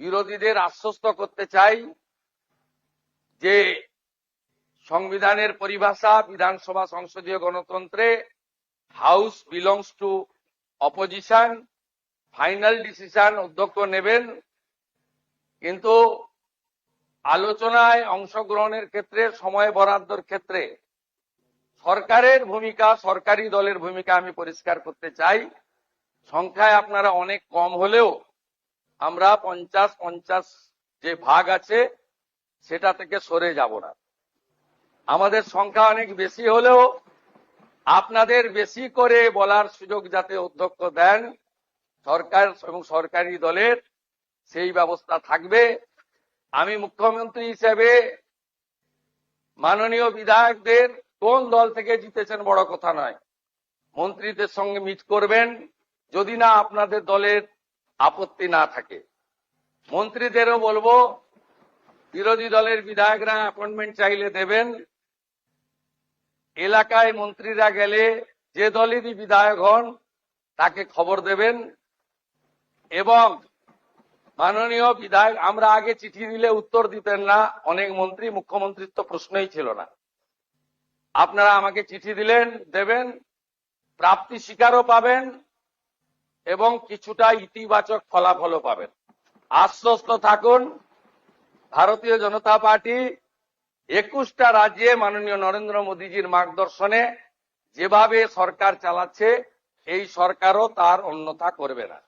বিরোধীদের আশ্বস্ত করতে চাই যে সংবিধানের পরিভাষা বিধানসভা সংসদীয় গণতন্ত্রে house belongs to opposition, final decision অধ্যক্ষ নেবেন, কিন্তু আলোচনায় অংশগ্রহণের ক্ষেত্রে সময় বরাদ্দর ক্ষেত্রে সরকারের ভূমিকা, সরকারি দলের ভূমিকা আমি পরিষ্কার করতে চাই। সংখ্যায় আপনারা অনেক কম হলেও আমরা 50-50 যে ভাগ আছে সেটা থেকে সরে যাব না। আমাদের সংখ্যা অনেক বেশি হলেও আপনাদের বেশি করে বলার সুযোগ যাতে অধ্যক্ষ দেন সরকার এবং সরকারি দলের, সেই ব্যবস্থা থাকবে। আমি মুখ্যমন্ত্রী হিসেবে মাননীয় বিধায়কদের কোন দল থেকে জিতেছেন বড় কথা নয়, মন্ত্রীদের সঙ্গে মিট করবেন, যদি না আপনাদের দলের আপত্তি না থাকে। মন্ত্রীদেরও বলবো বিরোধী দলের বিধায়করা অ্যাপয়েন্টমেন্ট চাইলে দেবেন। এলাকায় মন্ত্রীরা গেলে যে দলেরই বিধায়ক হন তাকে খবর দেবেন। এবং মাননীয় বিধায়ক, আমরা আগে চিঠি দিলে উত্তর দিতেন না অনেক মন্ত্রী, মুখ্যমন্ত্রীর তো প্রশ্নই ছিল না। আপনারা আমাকে চিঠি দিলেন, দেবেন, প্রাপ্তি স্বীকারও পাবেন এবং কিছুটা ইতিবাচক ফলাফলও পাবেন। আশ্বস্ত থাকুন, ভারতীয় জনতা পার্টি 21টা রাজ্যে মাননীয় নরেন্দ্র মোদীজির মার্গদর্শনে যেভাবে সরকার চালাচ্ছে এই সরকারও তার অন্যথা করবে না।